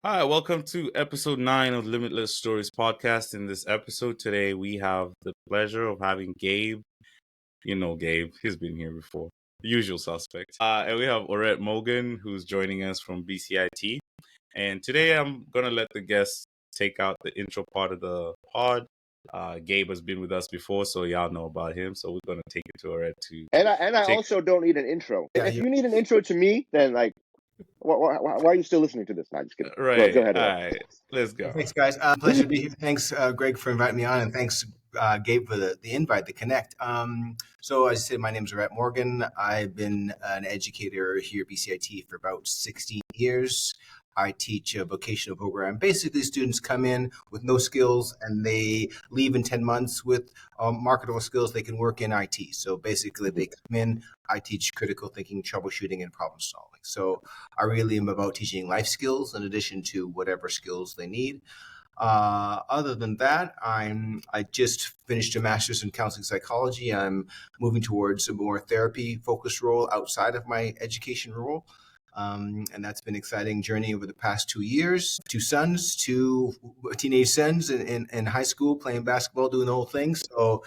Hi, welcome to episode 9 of Limitless Stories podcast. In this episode today, we have the pleasure of having Gabe. You know Gabe, he's been here before. The usual suspect. And we have Orette Morgan, who's joining us from BCIT. And today I'm going to let the guests take out the intro part of the pod. Gabe has been with us before, so y'all know about him. So we're going to take it to Orette to And I take... also don't need an intro. Yeah, If you need an intro to me, then why are you still listening to this? No, just kidding. Right. Go ahead. All Orette. right. Let's go. Thanks, guys. Pleasure to be here. Thanks, Greg, for inviting me on, and thanks, Gabe, for the invite to connect. So, as I said, my name is Orette Morgan. I've been an educator here at BCIT for about 16 years. I teach a vocational program. Basically, students come in with no skills and they leave in 10 months with marketable skills. They can work in IT. So basically, they come in, I teach critical thinking, troubleshooting, and problem solving. So I really am about teaching life skills in addition to whatever skills they need. Other than that, I just finished a master's in counseling psychology. I'm moving towards a more therapy-focused role outside of my education role. And that's been an exciting journey over the past 2 years. 2 sons, 2 teenage sons in high school, playing basketball, doing the whole thing. So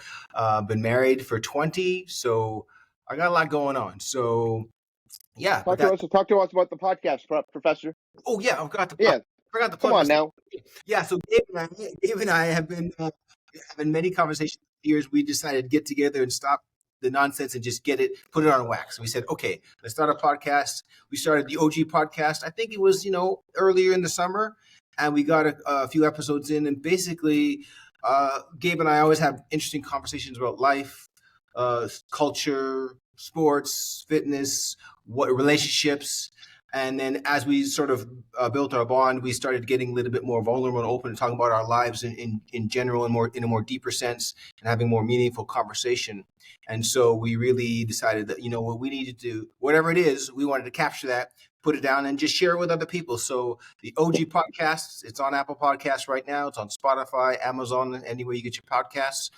been married for 20. So I got a lot going on. So yeah. Talk to us about the podcast, Professor. Oh yeah, I forgot to Come plug on this. now. Yeah, so Gabe and I have been having many conversations for years. We decided to get together and stop the nonsense and just put it on wax. We said, okay, let's start a podcast. We started the OG podcast. I think it was, earlier in the summer, and we got a few episodes in. And basically, Gabe and I always have interesting conversations about life, culture, sports, fitness, relationships. And then as we sort of built our bond, we started getting a little bit more vulnerable and open and talking about our lives in general and in a more deeper sense and having more meaningful conversation. And so we really decided that, what we needed to do, whatever it is, we wanted to capture that, put it down and just share it with other people. So the OG podcast, it's on Apple Podcasts right now. It's on Spotify, Amazon, anywhere you get your podcasts.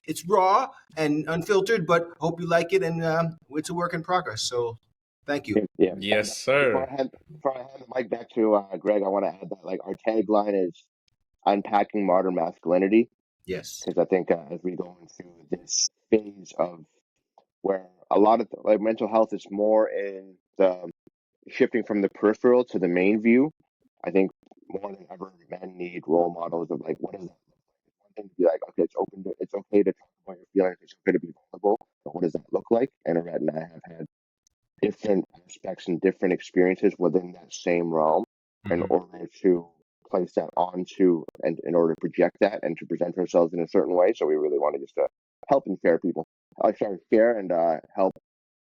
It's raw and unfiltered, but hope you like it. And it's a work in progress. So thank you. Yeah. Yes, sir. Before I hand the mic back to Greg, I want to add that our tagline is unpacking modern masculinity. Yes. Because I think as we go into this phase of where a lot of mental health is more in the shifting from the peripheral to the main view, I think more than ever men need role models of what is that? One thing to be okay, it's okay to talk about your feelings, it's okay to be vulnerable, but what does that look like? And Orette and I have had different aspects and different experiences within that same realm in order to place that onto and in order to project that and to present ourselves in a certain way. So we really wanted just to help and share and help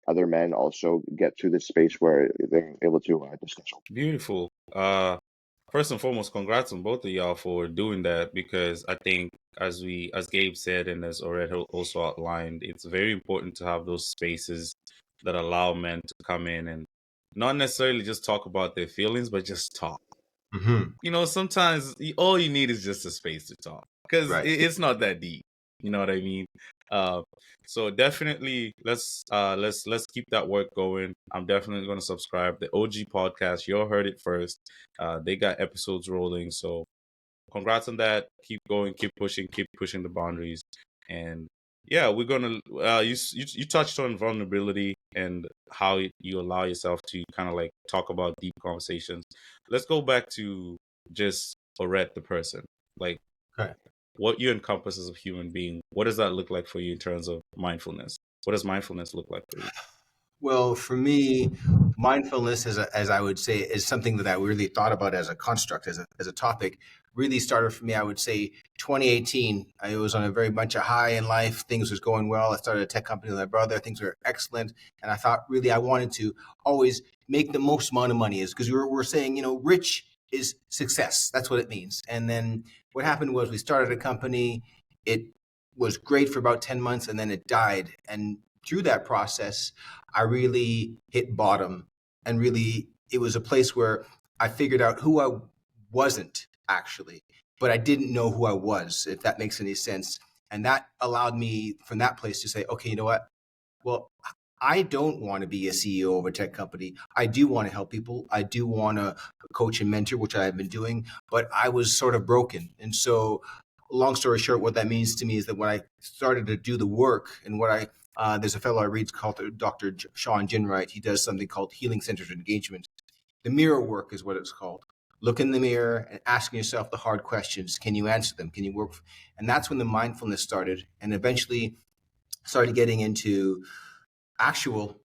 other men also get to this space where they're able to discuss. Beautiful. First and foremost, congrats on both of y'all for doing that, because I think as Gabe said and as Orette also outlined, it's very important to have those spaces that allow men to come in and not necessarily just talk about their feelings, but just talk. Sometimes all you need is just a space to talk, because it's not that deep. You know what I mean? So definitely let's keep that work going. I'm definitely going to subscribe. The OG podcast, you all heard it first. They got episodes rolling, so congrats on that. Keep going, keep pushing the boundaries. And yeah, we're gonna you touched on vulnerability and how you allow yourself to kind of talk about deep conversations. Let's go back to just Orette the person. What you encompass as a human being, what does that look like for you in terms of mindfulness? What does mindfulness look like for you? Well, for me, mindfulness, as I would say, is something that I really thought about as a construct, as a topic. Really started for me, I would say, 2018. I was on a very much a high in life. Things was going well. I started a tech company with my brother. Things were excellent, and I thought really I wanted to always make the most amount of money. Is because we're saying rich is success. That's what it means. And then what happened was we started a company. It was great for about 10 months, and then it died. And through that process, I really hit bottom, and really it was a place where I figured out who I wasn't actually, but I didn't know who I was, if that makes any sense. And that allowed me from that place to say, okay, you know what? Well, I don't want to be a CEO of a tech company. I do want to help people. I do want to coach and mentor, which I have been doing, but I was sort of broken. And so, long story short, what that means to me is that when I started to do the work and there's a fellow I read called Dr. Sean Ginwright. He does something called healing centered engagement. The mirror work is what it's called. Look in the mirror and asking yourself the hard questions. Can you answer them? Can you work? And that's when the mindfulness started, and eventually started getting into actual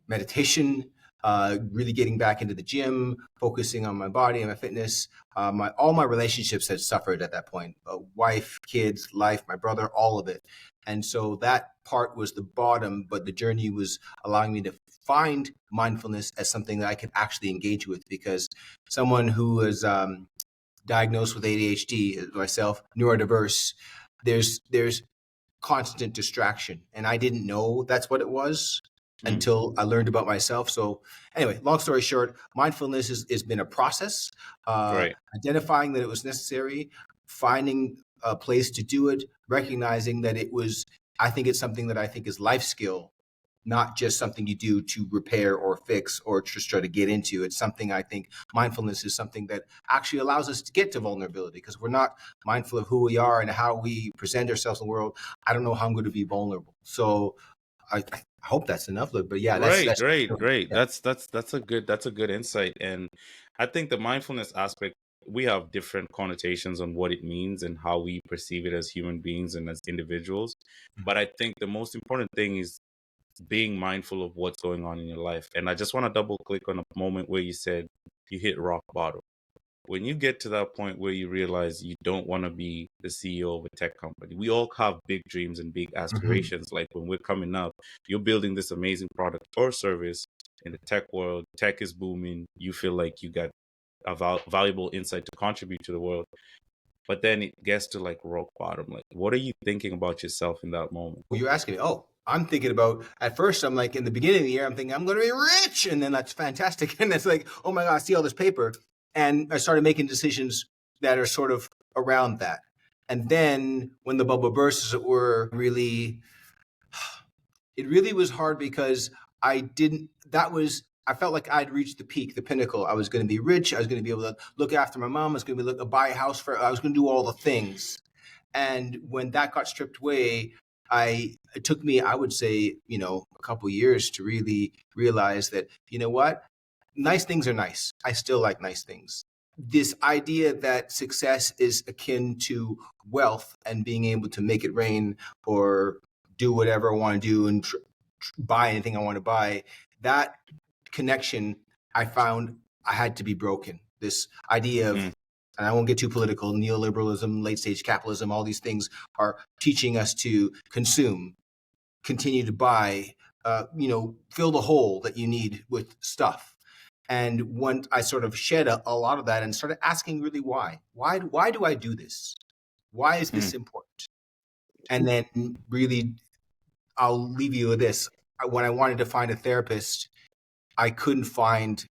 meditation, really getting back into the gym, focusing on my body and my fitness. All my relationships had suffered at that point: wife, kids, life, my brother, all of it. And so that part was the bottom, but the journey was allowing me to find mindfulness as something that I could actually engage with, because someone who is diagnosed with ADHD, myself, neurodiverse, there's constant distraction, and I didn't know that's what it was until I learned about myself. So anyway, long story short, mindfulness has been a process, Right. identifying that it was necessary, finding a place to do it, recognizing that I think it's something that I think is life skill, not just something you do to repair or fix or just try to get into. It's something I think mindfulness is something that actually allows us to get to vulnerability, because if we're not mindful of who we are and how we present ourselves in the world, I don't know how I'm going to be vulnerable. So I hope that's enough, but yeah, Right, that's right. yeah. That's a good insight. And I think the mindfulness aspect, we have different connotations on what it means and how we perceive it as human beings and as individuals. But I think the most important thing is being mindful of what's going on in your life. And I just want to double click on a moment where you said you hit rock bottom. When you get to that point where you realize you don't want to be the CEO of a tech company, we all have big dreams and big Mhm. aspirations. Like when we're coming up, you're building this amazing product or service in the tech world, tech is booming, you feel like you got a valuable insight to contribute to the world. But then it gets to like rock bottom. Like, what are you thinking about yourself in that moment? Well, you're asking me, I'm thinking about, at first, I'm like, in the beginning of the year, I'm thinking, I'm going to be rich. And then that's fantastic. And it's like, oh my God, I see all this paper. And I started making decisions that are sort of around that. And then when the bubble burst, as it were, it really was hard, because I felt like I'd reached the peak, the pinnacle. I was going to be rich. I was going to be able to look after my mom. I was going to be able to buy a house I was going to do all the things. And when that got stripped away, it took me, I would say, a couple years to really realize that, you know what? Nice things are nice. I still like nice things. This idea that success is akin to wealth and being able to make it rain or do whatever I want to do and buy anything I want to buy, that connection, I found I had to be broken. This idea of, Mm, and I won't get too political, neoliberalism, late stage capitalism, all these things are teaching us to consume, continue to buy, fill the hole that you need with stuff. And when I sort of shed a lot of that and started asking really why do I do this? Why is mm, this important? And then really, I'll leave you with this. When I wanted to find a therapist, I couldn't find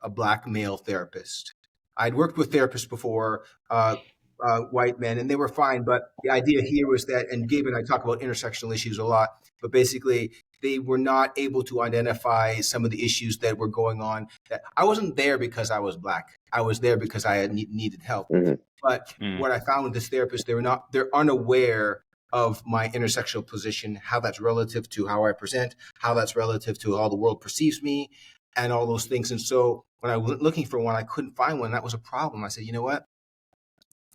a black male therapist. I'd worked with therapists before, white men, and they were fine. But the idea here was that, and Gabe and I talk about intersectional issues a lot, but basically they were not able to identify some of the issues that were going on. That I wasn't there because I was black. I was there because I had needed help. Hmm. But mm, what I found with this therapist, they're unaware of my intersectional position, how that's relative to how I present, how that's relative to how the world perceives me, and all those things. And so when I went looking for one, I couldn't find one. That was a problem. I said, you know what?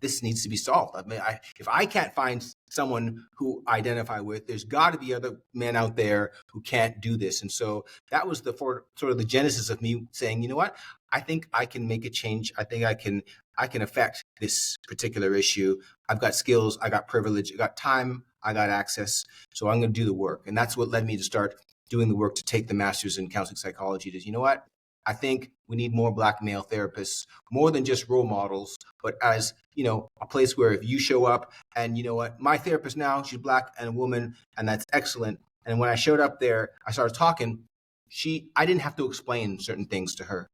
This needs to be solved. I mean, if I can't find someone who I identify with, there's got to be other men out there who can't do this. And so that was sort of the genesis of me saying, you know what? I think I can make a change. I think I can affect this particular issue. I've got skills. I got privilege. I got time. I got access. So I'm going to do the work. And that's what led me to start doing the work to take the master's in counseling psychology. You know what? I think we need more black male therapists, more than just role models, but as, a place where if you show up and you know what, my therapist now, she's black and a woman, and that's excellent. And when I showed up there, I started talking. I didn't have to explain certain things to her.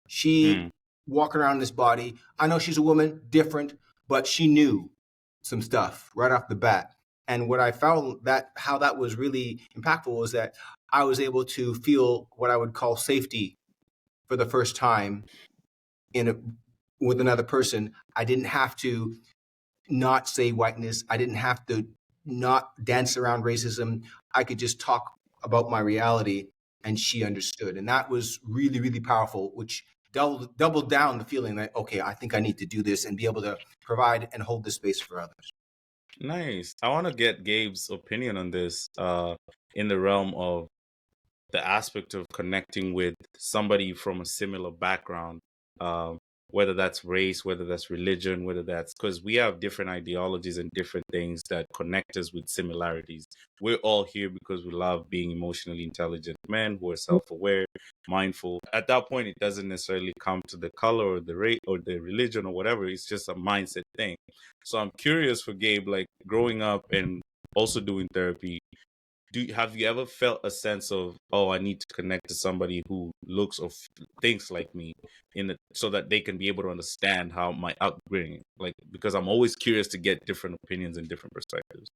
She mm. walking around this body. I know she's a woman, different, but she knew some stuff right off the bat. And what I found, that how that was really impactful was that I was able to feel what I would call safety for the first time with another person. I didn't have to not say whiteness. I didn't have to not dance around racism. I could just talk about my reality, and she understood. And that was really, really powerful, which doubled down the feeling that, okay, I think I need to do this and be able to provide and hold this space for others. Nice. I want to get Gabe's opinion on this in the realm of the aspect of connecting with somebody from a similar background, um, whether that's race, whether that's religion, whether that's because we have different ideologies and different things that connect us with similarities. We're all here because we love being emotionally intelligent men who are self-aware, mindful. At that point, it doesn't necessarily come to the color or the rate or the religion or whatever. It's just a mindset thing. So I'm curious for Gabe, like growing up and also doing therapy, have you ever felt a sense of, oh, I need to connect to somebody who looks or thinks like me so that they can be able to understand how my upbringing, like, because I'm always curious to get different opinions and different perspectives.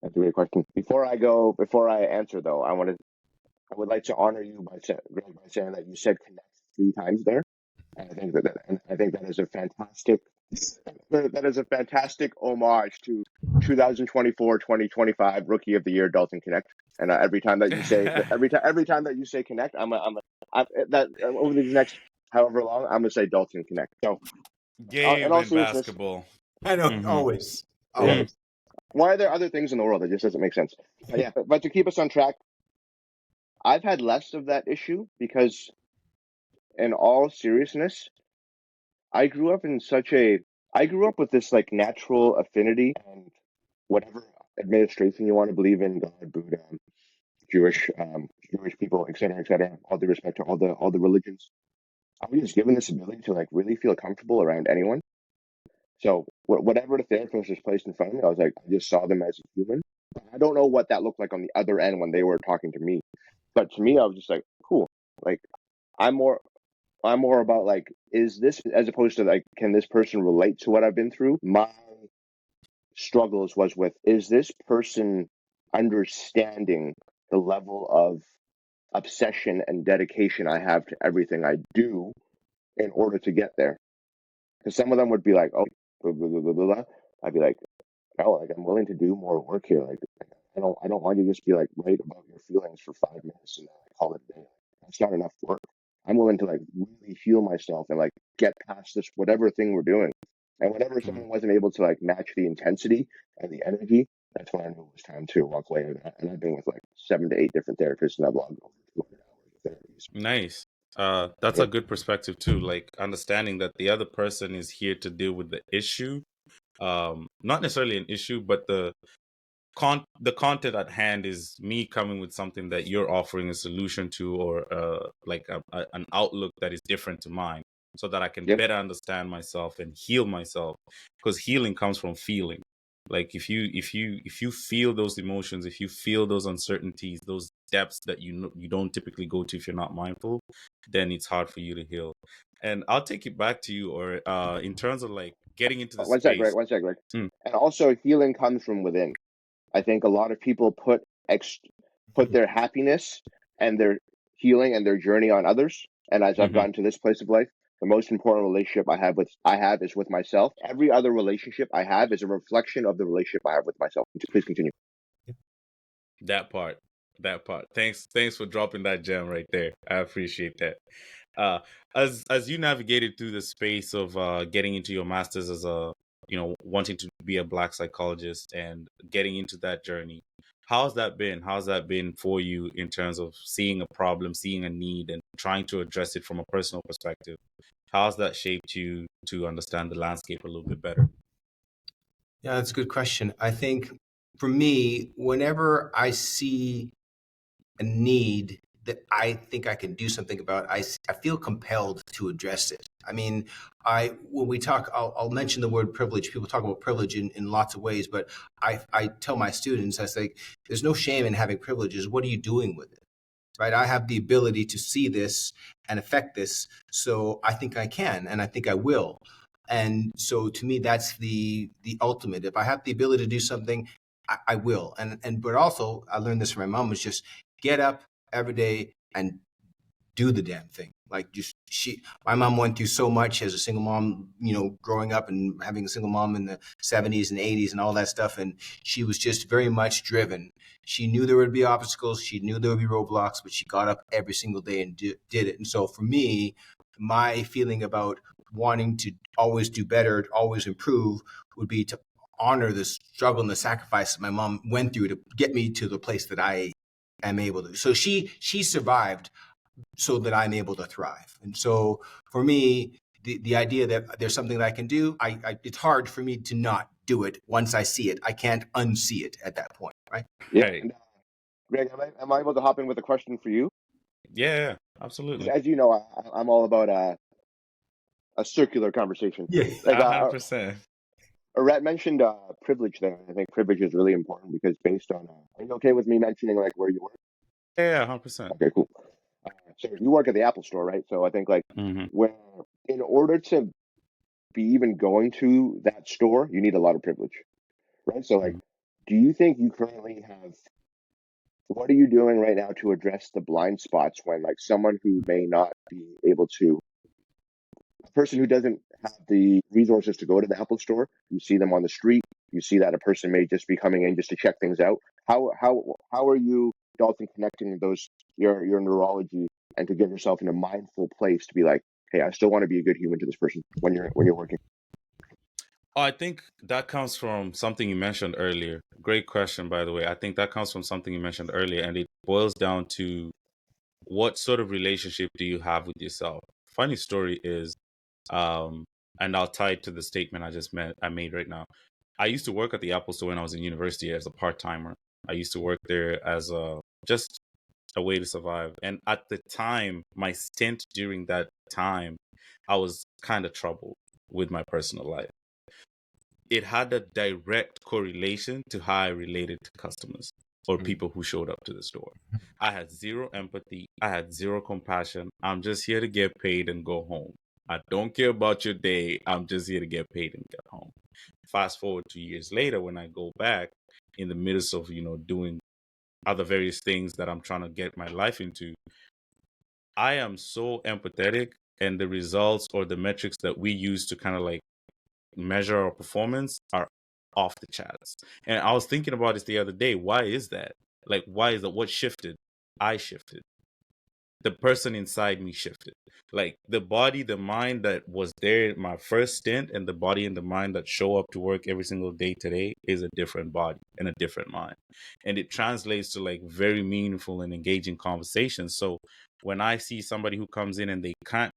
That's a great question. Before I answer though, I would like to honor you Greg, by saying that you said connect 3 times there. And I think that is a fantastic homage to 2024-2025 Rookie of the Year Dalton Connect. And every time that you say Connect, over these next however long, I'm gonna say Dalton Connect. So, in Gabe all in seriousness, basketball. I know, Mm-hmm. always. yeah, why are there other things in the world that just doesn't make sense? But yeah, but to keep us on track, I've had less of that issue because, in all seriousness, I grew up with this like natural affinity and whatever administration you want to believe in, God, Buddha, Jewish people, et cetera, all due respect to all the religions. I was just given this ability to like really feel comfortable around anyone. So whatever the therapist was placed in front of me, I was like, I just saw them as a human. I don't know what that looked like on the other end when they were talking to me, but to me, I was just like, cool. Like I'm more about like, is this, as opposed to like, can this person relate to what I've been through? My struggles was with, is this person understanding the level of obsession and dedication I have to everything I do in order to get there? Because some of them would be like, oh, blah, blah, blah, blah, blah. I'd be like, no, like I'm willing to do more work here. Like I don't want you to just be like write about your feelings for 5 minutes and then call it a day. That's not enough work. I'm willing to like really heal myself and like get past this whatever thing we're doing. And whenever someone wasn't able to like match the intensity and the energy, that's when I knew it was time to walk away. And I've been with like 7 to 8 different therapists, and I've logged over 200 hours of therapy. Nice. That's Yeah. a good perspective too, like understanding that the other person is here to deal with the issue, not necessarily an issue, but the content at hand is me coming with something that you're offering a solution to, or like an outlook that is different to mine, so that I can Yep. better understand myself and heal myself, because healing comes from feeling. Like if you feel those emotions, if you feel those uncertainties, those depths that you don't typically go to if you're not mindful, then it's hard for you to heal. And I'll take it back to you, or in terms of like getting into the One sec, Greg. space. Mm. And also, healing comes from within. I think a lot of people put their happiness and their healing and their journey on others. And as I've gotten to this place of life, the most important relationship I have is with myself. Every other relationship I have is a reflection of the relationship I have with myself. Please continue. That part. Thanks for dropping that gem right there. I appreciate that. Uh, as you navigated through the space of getting into your master's as a, wanting to be a Black psychologist and getting into that journey, how's that been? How's that been for you in terms of seeing a problem, seeing a need, and trying to address it from a personal perspective? How's that shaped you to understand the landscape a little bit better? Yeah, that's a good question. I think for me, whenever I see a need that I think I can do something about, I feel compelled to address it. I mean, when we talk, I'll mention the word privilege. People talk about privilege in lots of ways, but I tell my students, I say, there's no shame in having privileges. What are you doing with it? Right? I have the ability to see this and affect this. So I think I can, and I think I will. And so to me, that's the ultimate. If I have the ability to do something, I will. But also I learned this from my mom, was just, get up every day and do the damn thing. Like my mom went through so much as a single mom, growing up and having a single mom in the 70s and 80s and all that stuff. And she was just very much driven. She knew there would be obstacles. She knew there would be roadblocks, but she got up every single day and did it. And so for me, my feeling about wanting to always do better, always improve would be to honor the struggle and the sacrifice that my mom went through to get me to the place that I am able to. So she survived so that I'm able to thrive. And so for me, the idea that there's something that I can do, it's hard for me to not do it once I see it. I can't unsee it at that point, right? Yeah. Right. And, Greg, am I able to hop in with a question for you? Yeah, absolutely. As you know, I'm all about a circular conversation. Yeah. Like 100%. Orette mentioned privilege there. I think privilege is really important because based on, are you okay with me mentioning like where you work? Yeah, 100%. Okay, cool. So you work at the Apple store, right? So I think like Mm-hmm. where in order to be even going to that store, you need a lot of privilege, right? So like, do you think you currently have, what are you doing right now to address the blind spots when like someone who may not be able to, a person who doesn't have the resources to go to the Apple store, you see them on the street, you see that a person may just be coming in just to check things out. How are you, Dalton, connecting those your neurology and to get yourself in a mindful place to be like, hey, I still want to be a good human to this person when you're working? I think that comes from something you mentioned earlier. Great question, by the way. I think that comes from something you mentioned earlier, and it boils down to what sort of relationship do you have with yourself? Funny story is, and I'll tie it to the statement I made right now. I used to work at the Apple store when I was in university as a part timer. I used to work there as just a way to survive. And at the time, my stint during that time, I was kind of troubled with my personal life. It had a direct correlation to how I related to customers or people who showed up to the store. I had zero empathy. I had zero compassion. I'm just here to get paid and go home. I don't care about your day. I'm just here to get paid and get home. Fast forward 2 years later, when I go back in the midst of, doing other various things that I'm trying to get my life into, I am so empathetic, and the results or the metrics that we use to kind of like measure our performance are off the charts. And I was thinking about this the other day. Why is that? Like, why is that? What shifted? I shifted. The person inside me shifted. Like the body, the mind that was there in my first stint, and the body and the mind that show up to work every single day today is a different body and a different mind. And it translates to like very meaningful and engaging conversations. So when I see somebody who comes in and they can't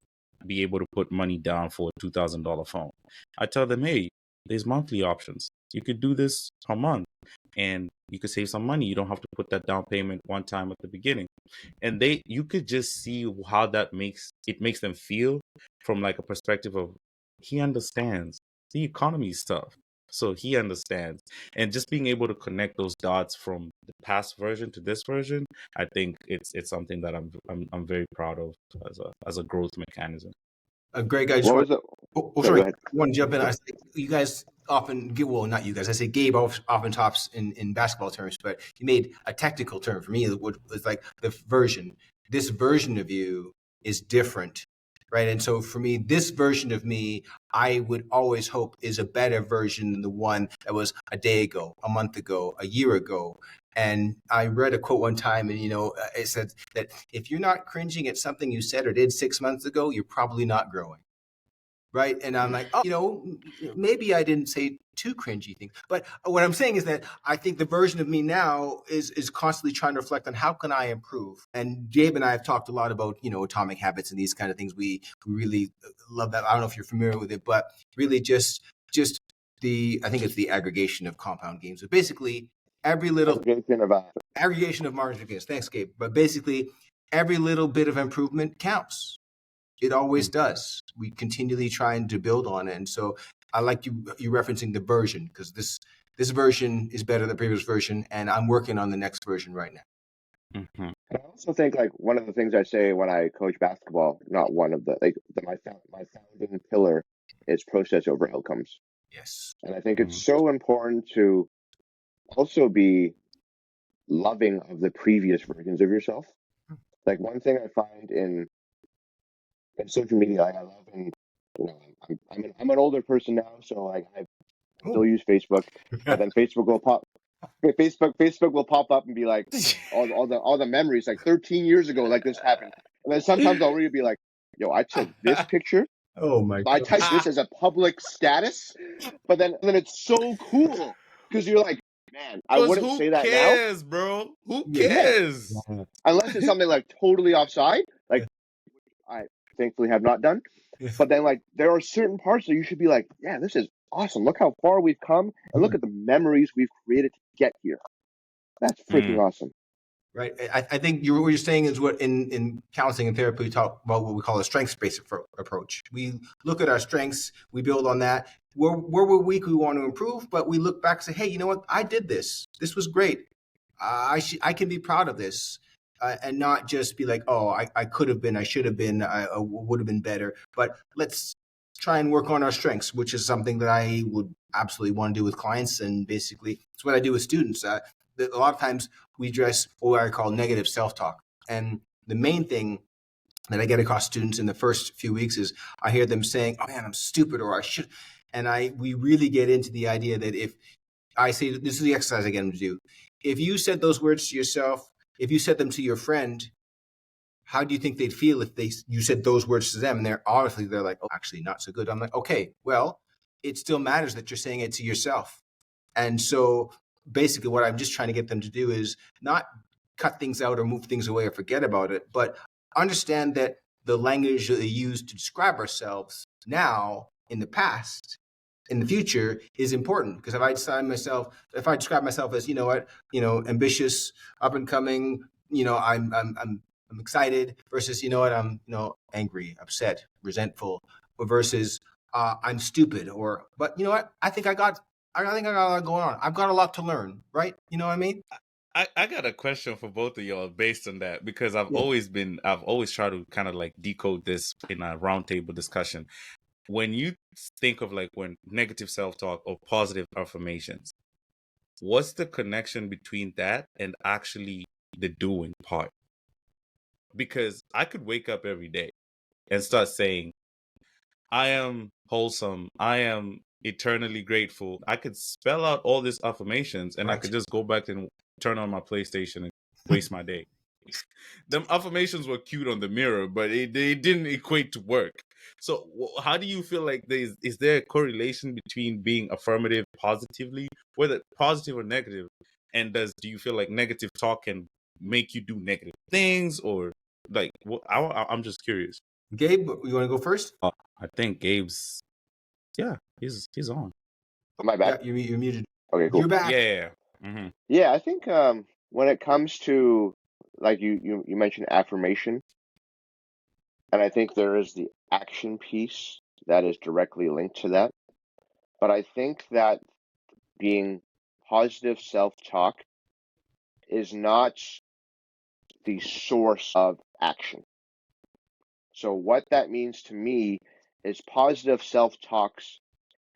be able to put money down for a $2,000 phone, I tell them, hey, there's monthly options. You could do this per month and you could save some money. You don't have to put that down payment one time at the beginning. And you could just see how that makes them feel from like a perspective of, he understands the economy stuff. So he understands. And just being able to connect those dots from the past version to this version, I think it's something that I'm very proud of as a growth mechanism. Greg, I just What want. was it? Sorry, Go I ahead. want to jump in. I say, you guys often give, well, not you guys. I say Gabe often talks in basketball terms, but he made a technical term for me. It was like the version. This version of you is different, right? And so for me, this version of me, I would always hope is a better version than the one that was a day ago, a month ago, a year ago. And I read a quote one time, and it said that if you're not cringing at something you said or did 6 months ago, you're probably not growing. Right. And I'm like, maybe I didn't say too cringy things. But what I'm saying is that I think the version of me now is constantly trying to reflect on how can I improve. And Gabe and I have talked a lot about, atomic habits and these kind of things. We really love that. I don't know if you're familiar with it, but really just I think it's the aggregation of compound games. But basically every little aggregation of marginal gains. Thanks, Gabe. But basically every little bit of improvement counts. It always does. We continually trying to build on it. And so I like you referencing the version, because this version is better than the previous version, and I'm working on the next version right now. Mm-hmm. I also think like one of the things I say when I coach basketball, not one of the my founding pillar is process over outcomes. Yes. And I think it's so important to also be loving of the previous versions of yourself. Like one thing I find in social media, I love, and you know, I'm an older person now, so I still use Facebook, but then Facebook will pop up and be like all the memories like 13 years ago, like this happened, and then sometimes I'll really be like, yo, I took this picture, Oh my I God. typed this as a public status, but then it's so cool because you're like, man, I Because wouldn't who say that now. cares, bro? Who Yeah. cares? Unless it's something like totally offside, like I thankfully have not done. But then like there are certain parts that you should be like, yeah, this is awesome. Look how far we've come, and look at the memories we've created to get here. That's freaking awesome. Right. I think what you're saying is what in counseling and therapy, we talk about what we call a strengths-based approach. We look at our strengths, we build on that. Where we're weak, we want to improve, but we look back and say, hey, you know what? I did this. This was great. I can be proud of this. And not just be like, oh, I could have been, I should have been, I would have been better. But let's try and work on our strengths, which is something that I would absolutely want to do with clients. And basically, it's what I do with students. A lot of times we address what I call negative self-talk. And the main thing that I get across students in the first few weeks is I hear them saying, oh man, I'm stupid, or I should. And we really get into the idea that if I say, this is the exercise I get them to do. If you said those words to yourself, if you said them to your friend, how do you think they'd feel if you said those words to them? And they're like, oh, actually not so good. I'm like, okay, well, it still matters that you're saying it to yourself. And so basically what I'm just trying to get them to do is not cut things out or move things away or forget about it, but understand that the language that they use to describe ourselves now, in the past, in the future, is important. Because if I describe myself as, ambitious, up and coming, I'm excited, versus, I'm, angry, upset, resentful, versus I'm stupid, but you know what? I think I got a lot going on. I've got a lot to learn, right? You know what I mean? I got a question for both of y'all based on that, because I've Yeah. always tried to kind of like decode this in a roundtable discussion. When you think of like when negative self-talk or positive affirmations, what's the connection between that and actually the doing part? Because I could wake up every day and start saying, I am wholesome, I am eternally grateful. I could spell out all these affirmations and I could just go back and turn on my PlayStation and waste my day. Them affirmations were cute on the mirror, but they didn't equate to work. So how do you feel like is there a correlation between being affirmative positively, whether positive or negative? And do you feel like negative talk can make you do negative things, or like I'm just curious. Gabe, you want to go first? I think Gabe's, yeah, he's on. Am I back? Yeah, you're muted. Okay, cool. You're back. Yeah. Mm-hmm. Yeah, I think when it comes to like you mentioned affirmation, and I think there is the action piece that is directly linked to that. But I think that being positive self-talk is not the source of action. So what that means to me is positive self-talk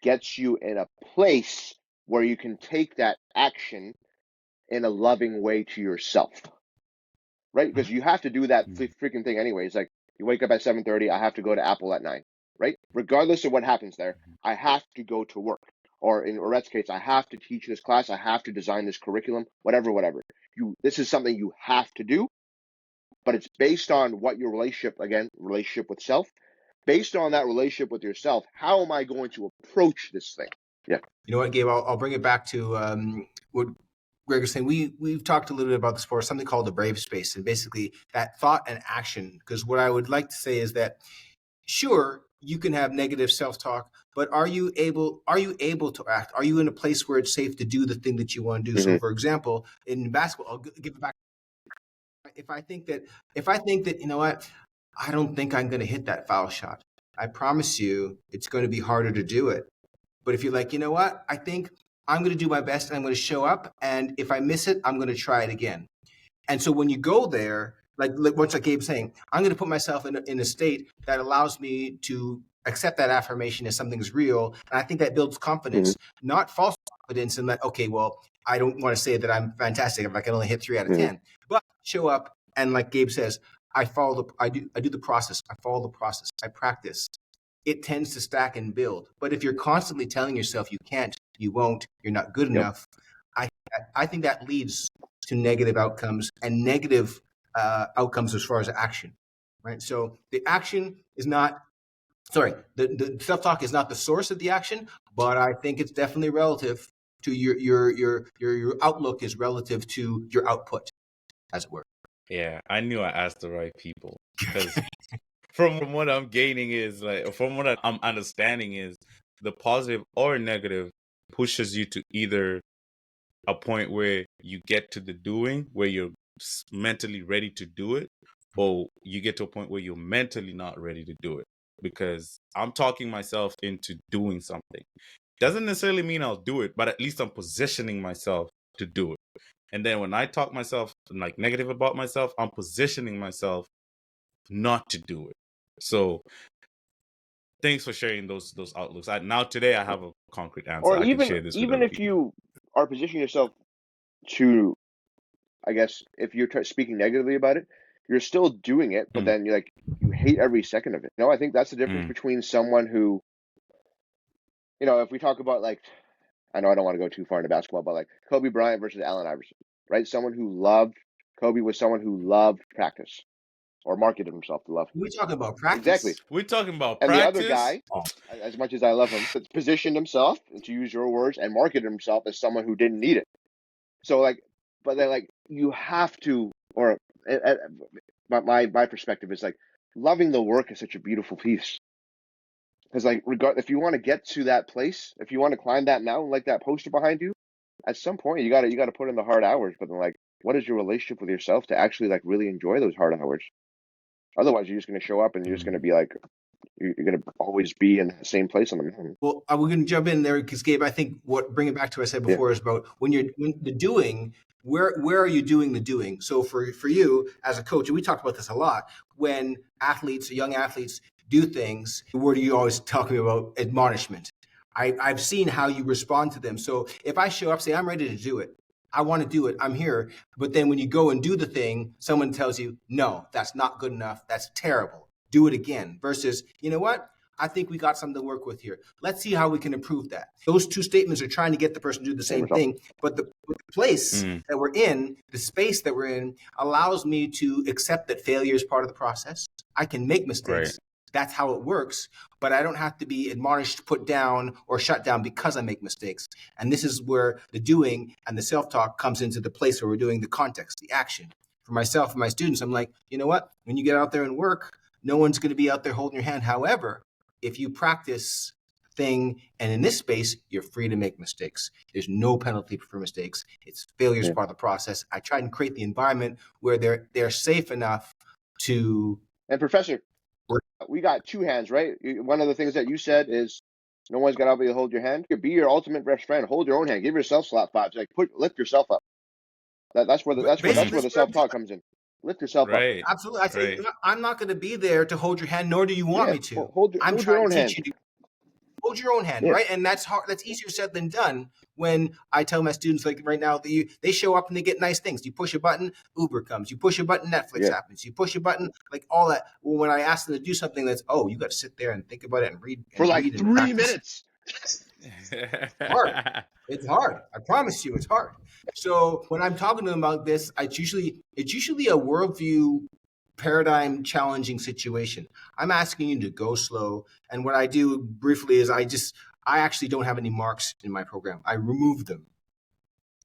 gets you in a place where you can take that action in a loving way to yourself, right? Because you have to do that freaking thing anyways. Like you wake up at 7:30, I have to go to Apple at 9, right? Regardless of what happens there, I have to go to work. Or in Orette's case, I have to teach this class, I have to design this curriculum, whatever. This is something you have to do, but it's based on what your relationship with self. Based on that relationship with yourself, how am I going to approach this thing? Yeah. You know what, Gabe? I'll bring it back to what Greg was saying. We've talked a little bit about this before, something called the brave space, and basically that thought and action. Because what I would like to say is that, sure, you can have negative self-talk, but are you able to act? Are you in a place where it's safe to do the thing that you want to do? Mm-hmm. So, for example, in basketball, I'll give it back. If I think that, you know what, I don't think I'm going to hit that foul shot, I promise you, it's going to be harder to do it. But if you're like, you know what, I think I'm going to do my best and I'm going to show up. And if I miss it, I'm going to try it again. And so when you go there, like what's like Gabe saying, I'm going to put myself in a state that allows me to accept that affirmation as something's real. And I think that builds confidence, not false confidence. And like, okay, well, I don't want to say that I'm fantastic if I can only hit 3 out of 10, but show up and like Gabe says, I do the process. I follow the process. I practice. It tends to stack and build. But if you're constantly telling yourself you can't, you won't, you're not good enough, I think that leads to negative outcomes and negative outcomes as far as action, right? So the action is not, the self-talk is not the source of the action, but I think it's definitely relative to your outlook is relative to your output, as it were. Yeah, I knew I asked the right people because from what I'm gaining is like, from what I'm understanding is the positive or negative pushes you to either a point where you get to the doing where you're mentally ready to do it, or you get to a point where you're mentally not ready to do it. Because I'm talking myself into doing something. Doesn't necessarily mean I'll do it, but at least I'm positioning myself to do it. And then when I talk myself like negative about myself, I'm positioning myself not to do it. So thanks for sharing those outlooks. Now today I have a concrete answer. Or I can even share this with even other if people. you are positioning yourself to, I guess, if you're speaking negatively about it, you're still doing it, but then you hate every second of it. I think that's the difference between someone who, if we talk about like, I know I don't want to go too far into basketball, but like Kobe Bryant versus Allen Iverson, right? Kobe was someone who loved practice or marketed himself to love. We're talking about practice. Exactly. We're talking about And practice. the other guy, as much as I love him, positioned himself, to use your words, and marketed himself as someone who didn't need it. So but then you have to, or my perspective is loving the work is such a beautiful piece. Because if you want to get to that place, if you want to climb that mountain, like that poster behind you, at some point you gotta put in the hard hours. But then what is your relationship with yourself to actually really enjoy those hard hours? Otherwise, you're just gonna show up and you're just gonna be you're gonna always be in the same place on the mountain. Well, we're going to jump in there because Gabe, I think bring it back to what I said before is about when the doing. Where are you doing the doing? So for you as a coach, and we talked about this a lot, when young athletes do things, the word you always talking about, admonishment. I've seen how you respond to them. So if I show up, say I'm ready to do it, I want to do it, I'm here. But then when you go and do the thing, someone tells you, no, that's not good enough. That's terrible. Do it again. Versus, you know what? I think we got something to work with here. Let's see how we can improve that. Those two statements are trying to get the person to do the same thing, but the place that we're in, the space that we're in, allows me to accept that failure is part of the process. I can make mistakes. Right. That's how it works, but I don't have to be admonished, put down, or shut down because I make mistakes. And this is where the doing and the self-talk comes into the place where we're doing the context, the action. For myself and my students, I'm like, you know what? When you get out there and work, no one's going to be out there holding your hand. However, if you practice thing, and in this space, you're free to make mistakes. There's no penalty for mistakes. It's failure is part of the process. I try and create the environment where they're safe enough to. And Professor, we got two hands, right? One of the things that you said is no one's got to be able to hold your hand. You could be your ultimate best friend. Hold your own hand. Give yourself slap fives. Lift yourself up. That's where the self-talk comes in. Lift yourself up. Absolutely. I say, I'm not going to be there to hold your hand, nor do you want me to. I'm trying to teach you to hold your own hand, right? And that's hard. That's easier said than done. When I tell my students, like right now, they show up and they get nice things. You push a button, Uber comes. You push a button, Netflix happens. You push a button, like all that. Well, when I ask them to do something that's, you got to sit there and think about it and read. For 3 minutes. It's hard. It's hard. I promise you, it's hard. So when I'm talking to them about this, it's usually a worldview paradigm challenging situation. I'm asking you to go slow. And what I do briefly is I actually don't have any marks in my program. I remove them.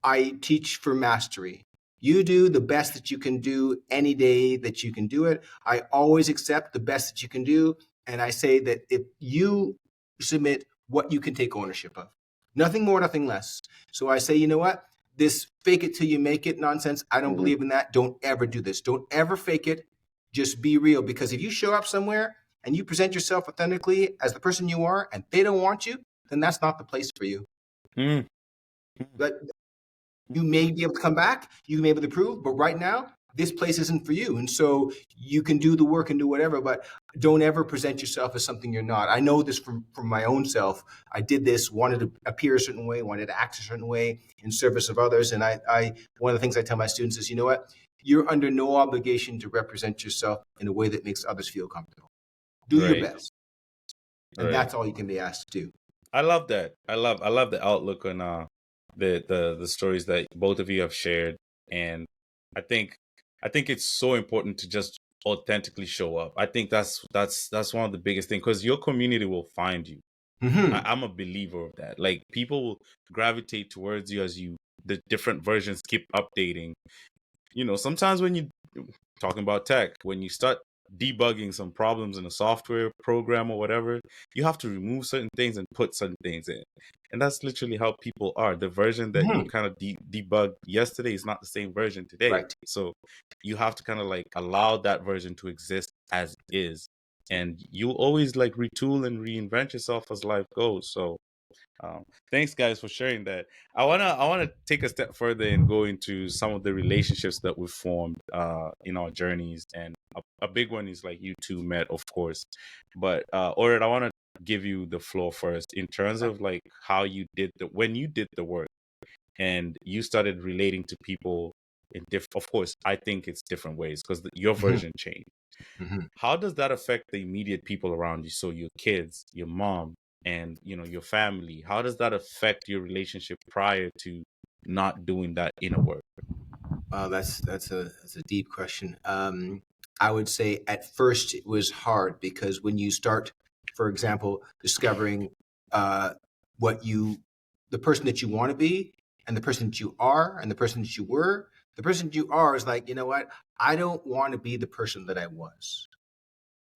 I teach for mastery. You do the best that you can do any day that you can do it. I always accept the best that you can do. And I say that if you submit what you can take ownership of, nothing more, nothing less. So I say, you know what? This fake it till you make it nonsense, I don't believe in that. Don't ever do this. Don't ever fake it. Just be real. Because if you show up somewhere and you present yourself authentically as the person you are and they don't want you, then that's not the place for you. But you may be able to come back. You may be able to prove. But right now, this place isn't for you. And so you can do the work and do whatever, but don't ever present yourself as something you're not. I know this from my own self. I did this, wanted to appear a certain way, wanted to act a certain way in service of others. And I one of the things I tell my students is, you know what? You're under no obligation to represent yourself in a way that makes others feel comfortable. Do your Right. best. And Right. that's all you can be asked to do. I love that. I love the outlook on the stories that both of you have shared, and I think it's so important to just authentically show up. I think that's one of the biggest things, because your community will find you. Mm-hmm. I'm a believer of that. Like, people will gravitate towards you as the different versions keep updating. You know, sometimes when you talking about tech, when you start debugging some problems in a software program or whatever, you have to remove certain things and put certain things in. And that's literally how people are. The version that you Mm-hmm. kind of debugged yesterday is not the same version today. Right. So you have to kind of like allow that version to exist as is. And you always like retool and reinvent yourself as life goes. So thanks guys for sharing that. I wanna take a step further and go into some of the relationships that we've formed in our journeys, and a big one is like you two met, of course. But Orette, I want to give you the floor first in terms of like how you did when you did the work and you started relating to people in different. Of course, I think it's different ways because your Mm-hmm. version changed. Mm-hmm. How does that affect the immediate people around you? So your kids, your mom, and your family. How does that affect your relationship prior to not doing that inner work? That's a deep question. I would say at first it was hard because when you start, for example, discovering what the person that you want to be, and the person that you are, and the person that you were, the person that you are is like, you know what? I don't want to be the person that I was.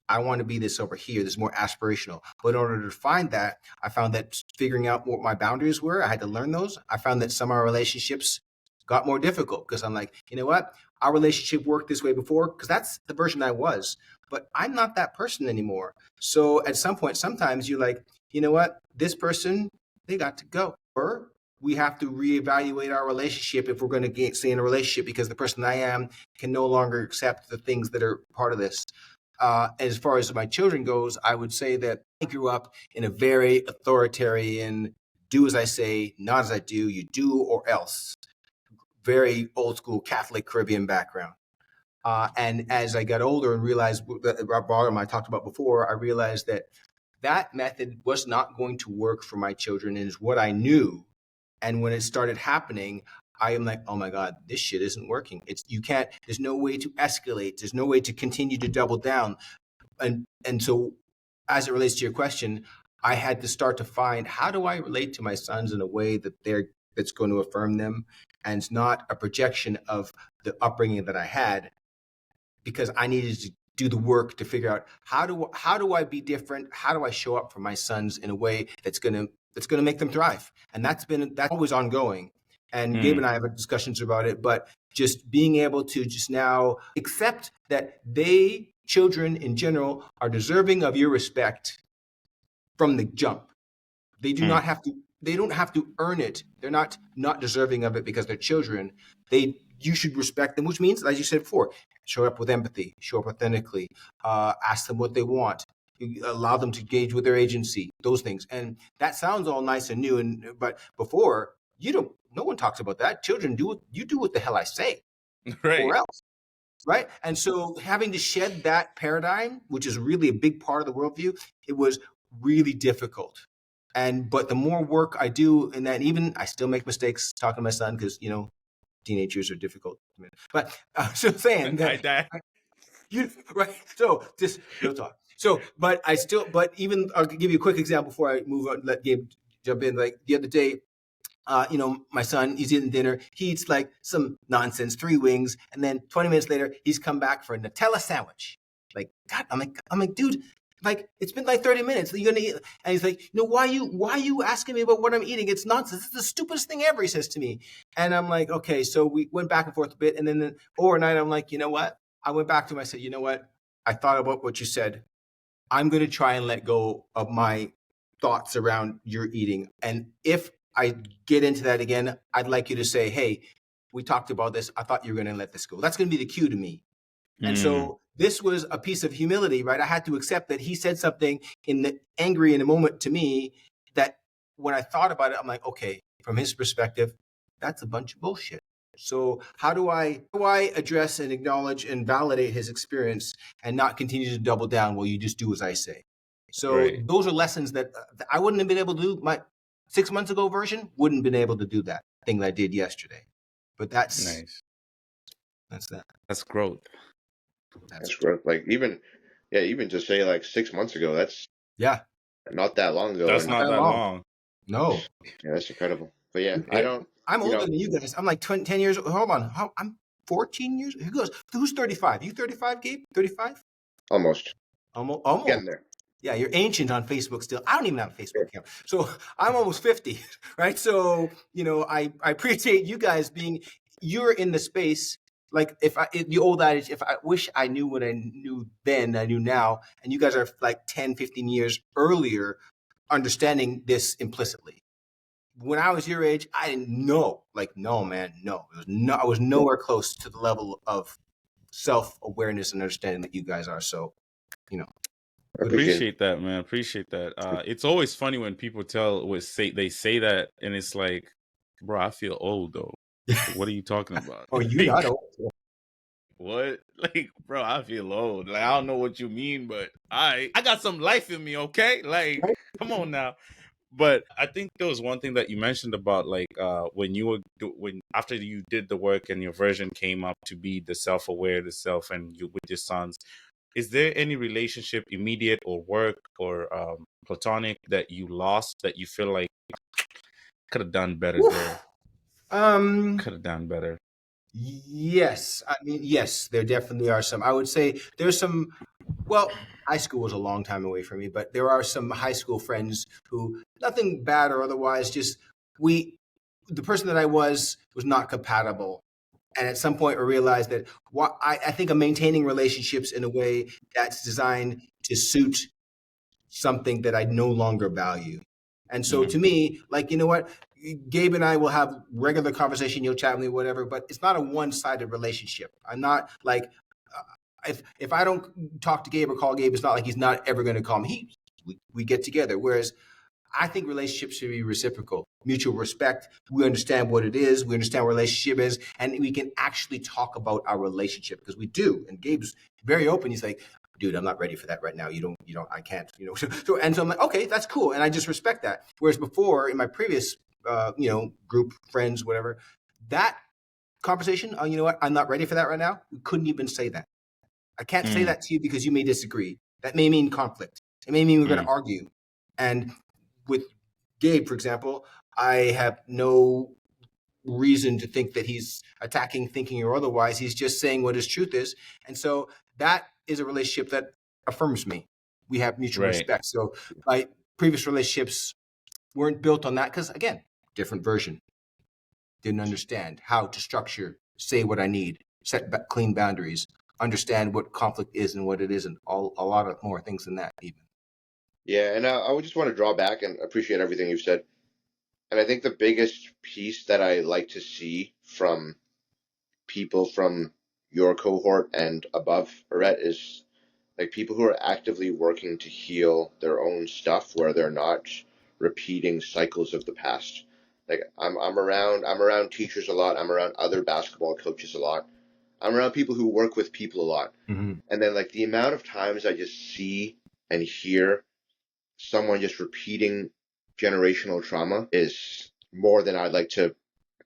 I want to be this over here. This is more aspirational. But in order to find that, I found that figuring out what my boundaries were, I had to learn those. I found that some of our relationships got more difficult because I'm like, you know what? Our relationship worked this way before because that's the version I was. But I'm not that person anymore. So at some point, sometimes you're like, you know what? This person, they got to go. Or we have to reevaluate our relationship if we're going to stay in a relationship because the person I am can no longer accept the things that are part of this. As far as my children goes, I would say that I grew up in a very authoritarian, do as I say, not as I do, you do or else, very old school Catholic Caribbean background. And as I got older and realized that Rob and I talked about before, I realized that that method was not going to work for my children and is what I knew. And when it started happening, I am like, oh my God, this shit isn't working. There's no way to escalate. There's no way to continue to double down. And so as it relates to your question, I had to start to find, how do I relate to my sons in a way that's going to affirm them and it's not a projection of the upbringing that I had, because I needed to do the work to figure out how do I be different? How do I show up for my sons in a way that's gonna make them thrive? And that's always ongoing. And Gabe and I have discussions about it, but just being able to just now accept that children in general, are deserving of your respect from the jump. They do not have to. They don't have to earn it. They're not deserving of it because they're children. You should respect them, which means, as you said before, show up with empathy, show up authentically, ask them what they want, allow them to engage with their agency, those things. And that sounds all nice and new, but before, no one talks about that. Children do what the hell I say, Right. or else. Right. And so having to shed that paradigm, which is really a big part of the worldview, it was really difficult. But the more work I do in that, even I still make mistakes talking to my son because, teenagers are difficult. But so saying that, right. So just real talk. So, but even I'll give you a quick example before I move on, let Gabe jump in. Like the other day, my son, he's eating dinner. He eats like some nonsense, 3 wings. And then 20 minutes later, he's come back for a Nutella sandwich. Like, God, I'm like, dude, like, it's been like 30 minutes. You're going to eat. And he's like, why are you asking me about what I'm eating? It's nonsense. It's the stupidest thing ever, he says to me. And I'm like, okay. So we went back and forth a bit. And then overnight, I'm like, you know what? I went back to him. I said, you know what? I thought about what you said. I'm going to try and let go of my thoughts around your eating. And if I get into that again, I'd like you to say, hey, we talked about this. I thought you were going to let this go. That's going to be the cue to me. And Mm, so this was a piece of humility, right? I had to accept that he said something angry in a moment to me that when I thought about it, I'm like, okay, from his perspective, that's a bunch of bullshit. So how do I address and acknowledge and validate his experience and not continue to double down? Well, you just do as I say. So right. those are lessons that I wouldn't have been able to do. My 6 months ago version wouldn't have been able to do that thing that I did yesterday. But that's Nice. that. That's growth. That's growth. Like even to say like 6 months ago, that's Yeah. not that long ago. That's And not That that long. long. No. yeah, that's incredible. But yeah, I It, don't, I'm you older know, than you guys. I'm like 10 years. Hold on. I'm 14 years. Who goes? Who's 35? You 35, Gabe? 35? almost Almost. getting there. Yeah, you're ancient on Facebook still. I don't even have a Yeah. Facebook account. So I'm almost 50, right? So, I appreciate you guys you're in the space. Like the old adage, if I wish I knew what I knew then, I knew now. And you guys are like 10, 15 years earlier understanding this implicitly. When I was your age, I didn't know. Like, no, man, no. I was nowhere close to the level of self-awareness and understanding that you guys are. So, I good on you. appreciate it. appreciate that, man. Appreciate that. It's always funny when people they say that, and it's like, bro, I feel old though. What are you talking about? Oh, you not Like, old. what? Like, bro, I feel old. Like, I don't know what you mean, but I got some life in me, okay? Like, Right? come on now. But I think there was one thing that you mentioned about like when you were when after you did the work and your version came up to be the self-aware, the self, and you with your sons. Is there any relationship, immediate or work or platonic, that you lost that you feel like could have done better there? Um, Could have done better. yes. I mean, yes, there definitely are some. I would say there's some, well, high school was a long time away from me, but there are some high school friends who, nothing bad or otherwise, just the person that I was not compatible. And at some point, I realized that I think I'm maintaining relationships in a way that's designed to suit something that I no longer value. And so Mm, to me, like, you know what? Gabe and I will have regular conversation, you'll chat with me, whatever, but it's not a one-sided relationship. I'm not like, if I don't talk to Gabe or call Gabe, it's not like he's not ever going to call me. We get together. Whereas I think relationships should be reciprocal, mutual respect. We understand what it is. We understand what a relationship is, and we can actually talk about our relationship because we do. And Gabe's very open. He's like, dude, I'm not ready for that right now. I can't, So I'm like, okay, that's cool. And I just respect that. Whereas before in my previous, group, friends, whatever, that conversation, oh, you know what? I'm not ready for that right now. We couldn't even say that. I can't say mm, that to you because you may disagree. That may mean conflict. It may mean we're going to mm, argue. And with Gabe, for example, I have no reason to think that he's attacking, thinking, or otherwise. He's just saying what his truth is. And so that is a relationship that affirms me. We have mutual right. respect. So my previous relationships weren't built on that because, again, different version. Didn't understand how to structure, say what I need, set clean boundaries, understand what conflict is and what it isn't. A lot of more things than that, even. Yeah, and I would just want to draw back and appreciate everything you've said. And I think the biggest piece that I like to see from people from your cohort and above, Orette, is like people who are actively working to heal their own stuff where they're not repeating cycles of the past. Like I'm around teachers a lot. I'm around other basketball coaches a lot. I'm around people who work with people a lot. Mm-hmm. And then like the amount of times I just see and hear someone just repeating generational trauma is more than I'd like to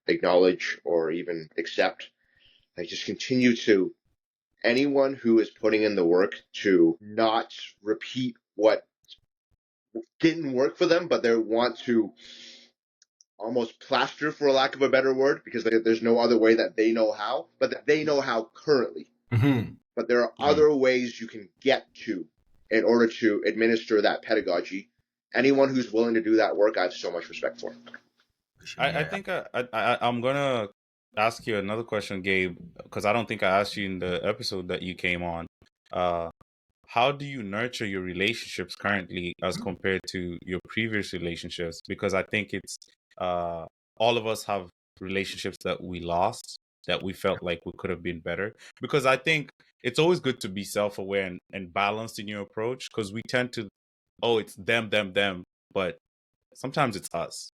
acknowledge or even accept. I just continue to anyone who is putting in the work to not repeat what didn't work for them, but they want to almost plaster, for lack of a better word, because there's no other way that they know how, but that they know how currently. Mm-hmm. But there are Mm. other ways you can get to in order to administer that pedagogy. Anyone who's willing to do that work, I have so much respect for. I think I'm gonna ask you another question, Gabe, because I don't think I asked you in the episode that you came on. Uh, how do you nurture your relationships currently as compared to your previous relationships? Because I think it's uh, all of us have relationships that we lost, that we felt like we could have been better. Because I think it's always good to be self-aware and balanced in your approach, because we tend to, oh, it's them, but sometimes it's us.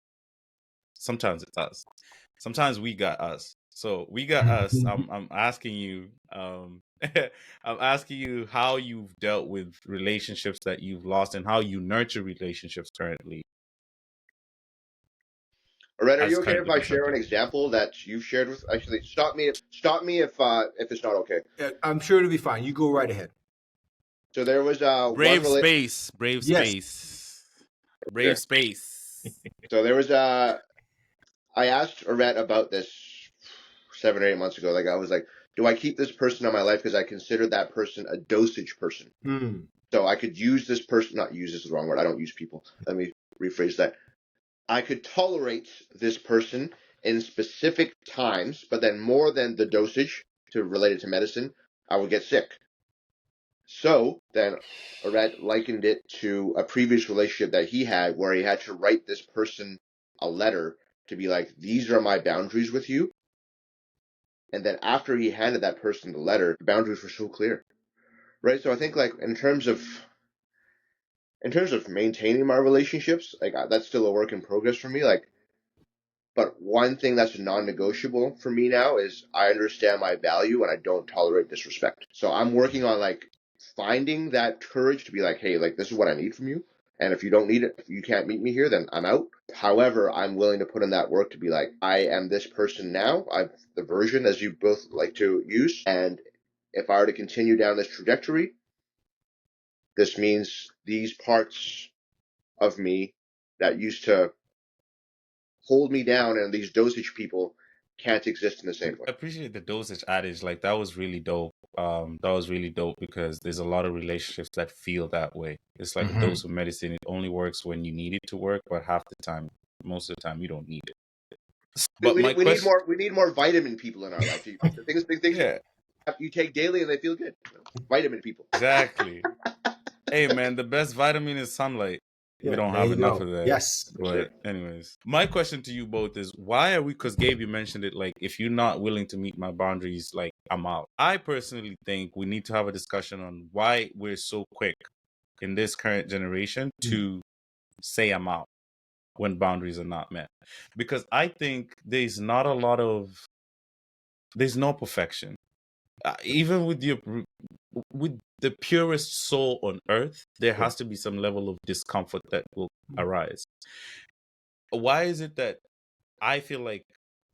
Sometimes it's us. Sometimes we got us. So we got us. I'm asking you, I'm asking you how you've dealt with relationships that you've lost and how you nurture relationships currently. Orette, are As you okay if currently I share an constructed. example that you've shared with? Actually, stop me if it's not okay. I'm sure it'll be fine. You go right ahead. So there was Brave space. Yes. Brave space. So there was I asked Orette about this 7 or 8 months ago. Like I was like, do I keep this person on my life because I consider that person a dosage person? So I could use this person. Not use is the wrong word. I don't use people. Let me rephrase that. I could tolerate this person in specific times, but then more than the dosage to related to medicine, I would get sick. So then Orette likened it to a previous relationship that he had where he had to write this person a letter to be like, these are my boundaries with you. And then after he handed that person the letter, the boundaries were so clear. Right? So I think like in terms of maintaining my relationships, like that's still a work in progress for me. Like, but one thing that's non-negotiable for me now is I understand my value and I don't tolerate disrespect. So I'm working on like finding that courage to be like, hey, like this is what I need from you. And if you don't need it, if you can't meet me here, then I'm out. However, I'm willing to put in that work to be like, I am this person now. I'm the version as you both like to use. And if I were to continue down this trajectory, this means these parts of me that used to hold me down and these dosage people can't exist in the same way. I appreciate the dosage adage. Like that was really dope. That was really dope because there's a lot of relationships that feel that way. It's like a dose of medicine. It only works when you need it to work, but half the time, most of the time, you don't need it. But my question, we need more vitamin people in our life. The things yeah, you take daily and they feel good. Vitamin people. exactly. Hey man, the best vitamin is sunlight. We don't There have you enough go. of that. Yes. But anyways, my question to you both is why are we, because Gabe, you mentioned it, like if you're not willing to meet my boundaries, like I'm out. I personally think we need to have a discussion on why we're so quick in this current generation to say I'm out when boundaries are not met. Because I think there's not a lot of, there's no perfection. Even with the purest soul on earth, there has to be some level of discomfort that will arise. Why is it that I feel like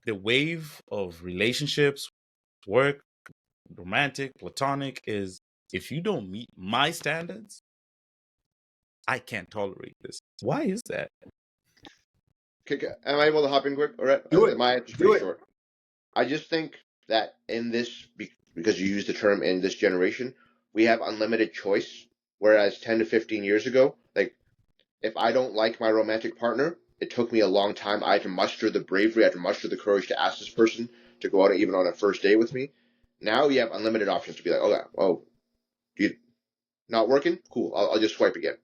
the wave of relationships, work, romantic, platonic, is if you don't meet my standards, I can't tolerate this. Why is that? Okay, am I able to hop in quick? All right. Do it. My answer's pretty short. I just think that in this, because you use the term in this generation, we have unlimited choice. Whereas 10 to 15 years ago, like if I don't like my romantic partner, it took me a long time. I had to muster the bravery, I had to muster the courage to ask this person to go out even on a first date with me. Now you have unlimited options to be like, oh, you not working? Cool, I'll just swipe again.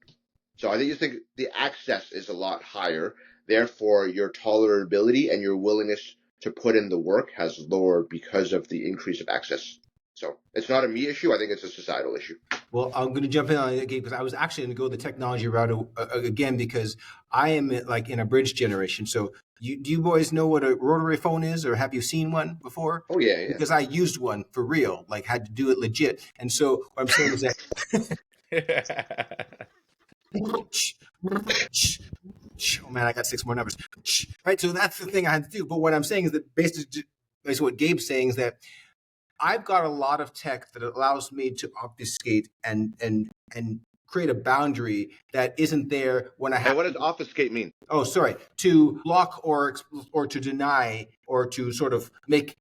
So I think the access is a lot higher. Therefore, your tolerability and your willingness to put in the work has lowered because of the increase of access. So it's not a me issue. I think it's a societal issue. Well, I'm going to jump in on it again because I was actually going to go the technology route again because I am like in a bridge generation. So do you boys know what a rotary phone is, or have you seen one before? Oh yeah. Because I used one for real, like had to do it legit. And so what I'm saying is that oh man, I got 6 more numbers. Right, so that's the thing I had to do. But what I'm saying is that basically what Gabe's saying is that I've got a lot of tech that allows me to obfuscate and create a boundary that isn't there when I have. And what does obfuscate mean? Oh, sorry, to block or to deny or to sort of make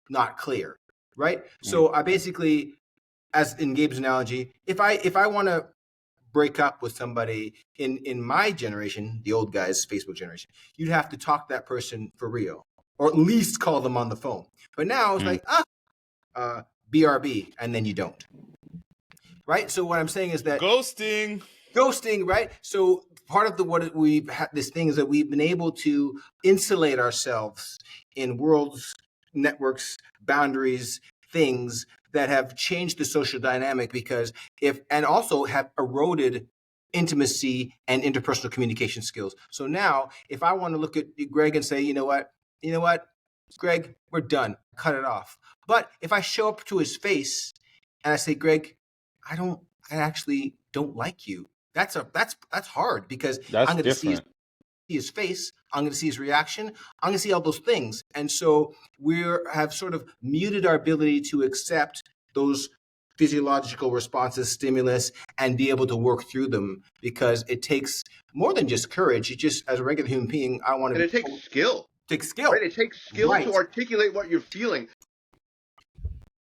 not clear, right? So I basically, as in Gabe's analogy, if I want to break up with somebody in my generation, the old guys, Facebook generation, you'd have to talk to that person for real, or at least call them on the phone. But now it's like, BRB, and then you don't. Right? So what I'm saying is that ghosting, right? So part of what we've had, this thing is that we've been able to insulate ourselves in worlds, networks, boundaries, things that have changed the social dynamic and also have eroded intimacy and interpersonal communication skills. So now if I want to look at Greg and say, you know what, Greg, we're done, cut it off. But if I show up to his face and I say, Greg, I actually don't like you. That's hard, because That's I'm going to see different. his face, I'm going to see his reaction, I'm going to see all those things. And so we have sort of muted our ability to accept those physiological responses, stimulus, and be able to work through them, because it takes more than just courage. It just, as a regular human being, I want to And it takes skill. take skill. Right? It takes skill Right. to articulate what you're feeling.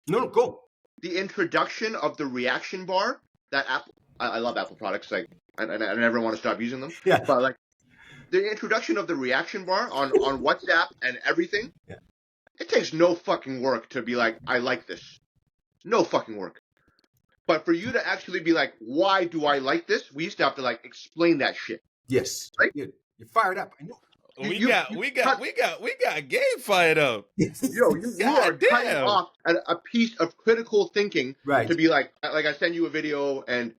No, go. The introduction of the reaction bar, that Apple, I love Apple products, like, and I never want to stop using them. Yeah. But like the introduction of the reaction bar on WhatsApp and everything, Yeah. It takes no fucking work to be like, I like this. No fucking work. But for you to actually be like, why do I like this? We used to have to like explain that shit. Yes. Right? You're fired up. I know. We got Gabe fired up. You are cutting off a piece of critical thinking Right. to be like I send you a video and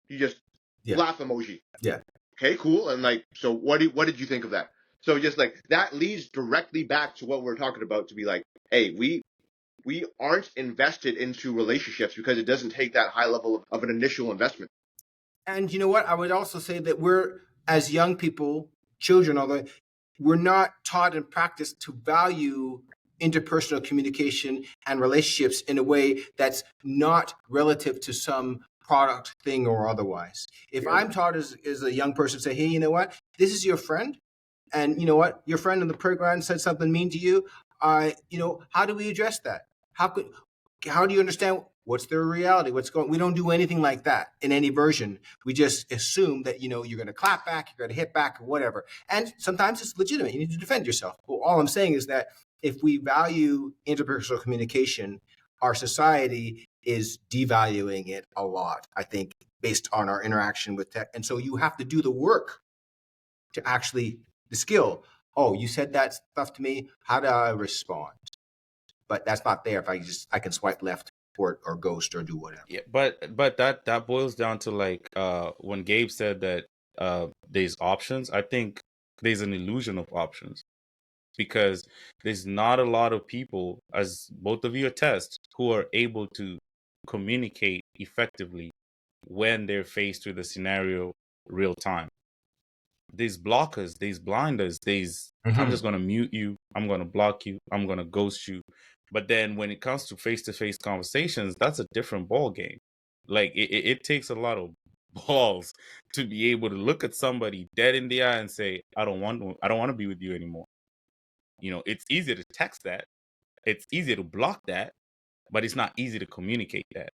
you just laugh emoji. Yeah. Okay, cool. And like, so what did you think of that? So just like that leads directly back to what we're talking about, to be like, hey, we aren't invested into relationships because it doesn't take that high level of an initial investment. And you know what? I would also say that we're, as young people, children, although we're not taught and practiced to value interpersonal communication and relationships in a way that's not relative to some product, thing, or otherwise. If I'm taught as a young person, say, hey, you know what? This is your friend. And you know what? Your friend in the playground said something mean to you. How do we address that? How do you understand what's their reality? We don't do anything like that in any version. We just assume that, you're going to clap back, you're going to hit back, or whatever. And sometimes it's legitimate. You need to defend yourself. But all I'm saying is that if we value interpersonal communication, our society is devaluing it a lot, I think, based on our interaction with tech. And so you have to do the work to actually, the skill. Oh, you said that stuff to me. How do I respond? But that's not there if I can swipe left or ghost or do whatever. Yeah, but that boils down to like when Gabe said that there's options. I think there's an illusion of options, because there's not a lot of people, as both of you attest, who are able to communicate effectively when they're faced with a scenario real time. These blockers, these blinders, I'm just going to mute you, I'm going to block you, I'm going to ghost you. But then when it comes to face-to-face conversations, that's a different ball game. Like it takes a lot of balls to be able to look at somebody dead in the eye and say, I don't want to be with you anymore. It's easy to text that, it's easy to block that, but it's not easy to communicate that.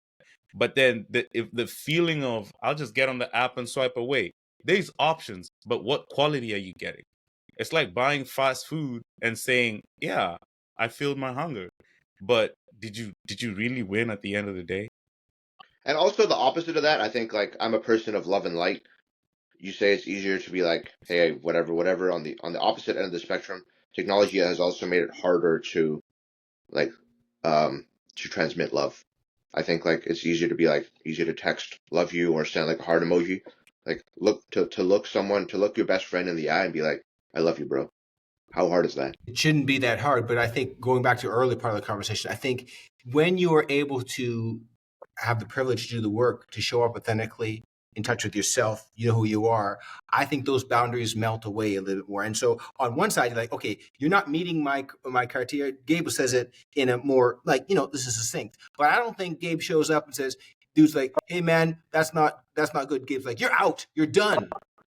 But then if the feeling of, I'll just get on the app and swipe away, there's options, but what quality are you getting? It's like buying fast food and saying, yeah, I filled my hunger, but did you really win at the end of the day? And also the opposite of that, I think, like, I'm a person of love and light. You say it's easier to be like, hey, whatever. On the opposite end of the spectrum, technology has also made it harder to like to transmit love. I think like it's easier to text love you or send like a heart emoji. Like look your best friend in the eye and be like, I love you, bro. How hard is that? It shouldn't be that hard, but I think going back to the early part of the conversation, I think when you are able to have the privilege to do the work, to show up authentically, in touch with yourself, you know who you are, I think those boundaries melt away a little bit more. And so on one side, you're like, okay, you're not meeting my criteria. Gabe says it in a more like, this is succinct. But I don't think Gabe shows up and says, dude's like, hey man, that's not good. Gabe's like, you're out, you're done.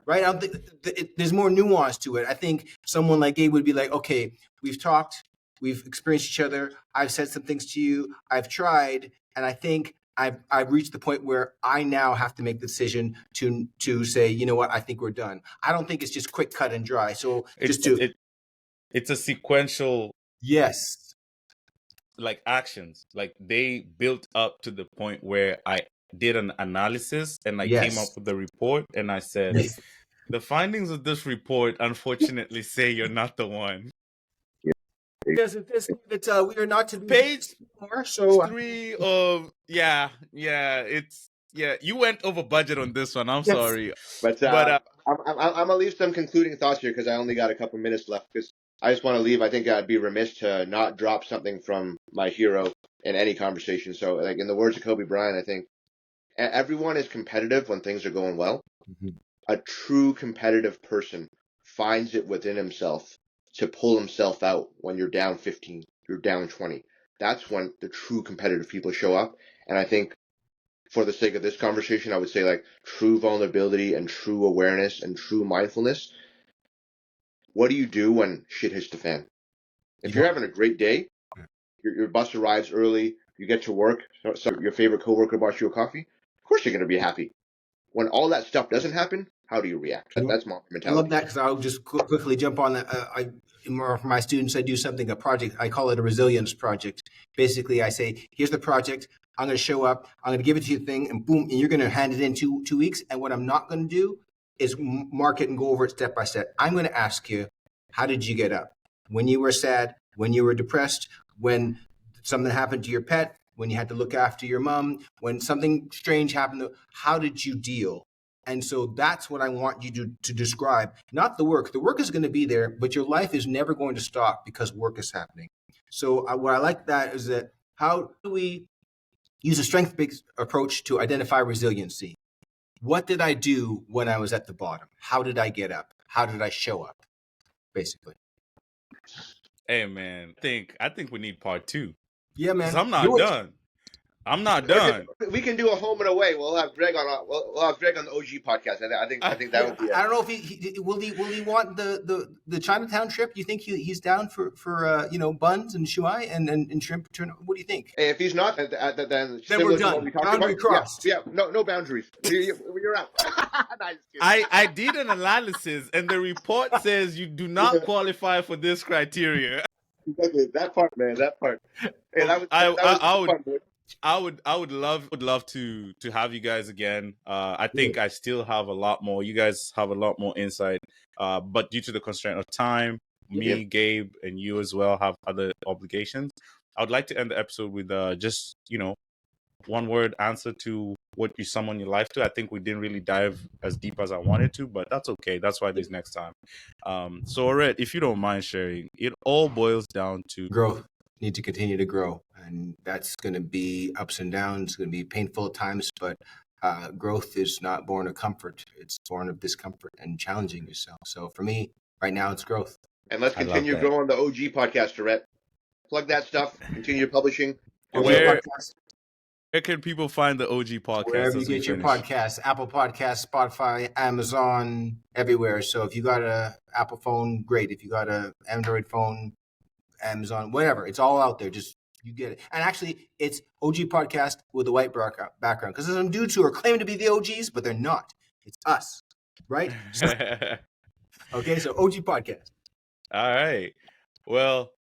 Right? I don't think there's more nuance to it. I think someone like Gabe would be like, okay, we've talked, we've experienced each other. I've said some things to you. I've tried. And I think I've reached the point where I now have to make the decision to say, you know what, I think we're done. I don't think it's just quick, cut, and dry. So it's a sequential, yes, like actions. Like they built up to the point where I did an analysis and I came up with the report and I said, The findings of this report, unfortunately, say you're not the one. Yes, it's we are not to be Page more. So 3 of you went over budget on this one. I'm yes. sorry, But but I'm gonna leave some concluding thoughts here because I only got a couple minutes left. Because I just want to leave. I think I'd be remiss to not drop something from my hero in any conversation. So, like in the words of Kobe Bryant, I think everyone is competitive when things are going well. Mm-hmm. A true competitive person finds it within himself to pull himself out when you're down 15, you're down 20. That's when the true competitive people show up. And I think for the sake of this conversation, I would say like true vulnerability and true awareness and true mindfulness. What do you do when shit hits the fan? If you're having a great day, your bus arrives early, you get to work, so your favorite coworker bought you a coffee, of course you're going to be happy. When all that stuff doesn't happen, how do you react? That's my mentality. I love that because I'll just quickly jump on that. For my students, I do something, a project. I call it a resilience project. Basically, I say, here's the project. I'm going to show up. I'm going to give it to you thing, and boom, and you're going to hand it in 2 weeks. And what I'm not going to do is mark it and go over it step by step. I'm going to ask you, how did you get up? When you were sad, when you were depressed, when something happened to your pet, when you had to look after your mom, when something strange happened, how did you deal? And so that's what I want you to describe, not the work. The work is going to be there, but your life is never going to stop because work is happening. So what I like that is that how do we use a strength-based approach to identify resiliency? What did I do when I was at the bottom? How did I get up? How did I show up? Basically. hey man, I think we need part 2. Yeah, man. 'Cause I'm not done. I'm not done. We can do a home and away. We'll have Greg on. We'll have Greg on the OG podcast. I think that would be. I don't know if he will want the Chinatown trip. You think he's down for buns and shuai and shrimp? What do you think? Hey, if he's not, then we're done. Boundary crossed. Yeah, no boundaries. You're out. I did an analysis, and the report says you do not qualify for this criteria. Exactly. That part, man. That part. Hey, that was fun, I would love to have you guys again. I think I still have a lot more. You guys have a lot more insight. But due to the constraint of time, me, Gabe, and you as well have other obligations. I would like to end the episode with just one word answer to what you summon your life to. I think we didn't really dive as deep as I wanted to, but that's okay. That's why there's next time. So Orette, if you don't mind sharing, it all boils down to growth. Need to continue to grow, and that's going to be ups and downs. It's going to be painful at times, but growth is not born of comfort. It's born of discomfort and challenging yourself. So for me, right now, it's growth. And let's continue growing the OG podcast, Orette. Plug that stuff. Continue publishing. Where can people find the OG podcast? Wherever you get your podcasts, Apple Podcasts, Spotify, Amazon, everywhere. So if you got a Apple phone, great. If you got a Android phone, Amazon, whatever, it's all out there. Just you get it. And actually, it's OG podcast with a white background because there's some dudes who are claiming to be the OGs, but they're not. It's us, right? Okay, so OG podcast. All right. Well,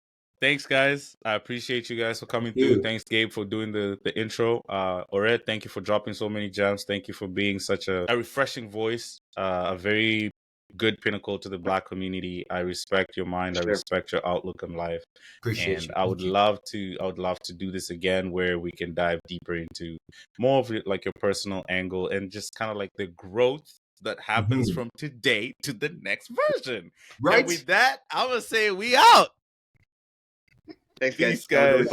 thanks, guys. I appreciate you guys for coming through. Thanks, Gabe, for doing the intro. Orette, thank you for dropping so many gems. Thank you for being such a refreshing voice, a very good pinnacle to the Black community. I respect your mind. I respect your outlook on life. Appreciate and you. I would love to do this again where we can dive deeper into more of it, like your personal angle and just kind of like the growth that happens from today to the next version. Right. And with that, I'm gonna say we out. Thanks, Peace, guys.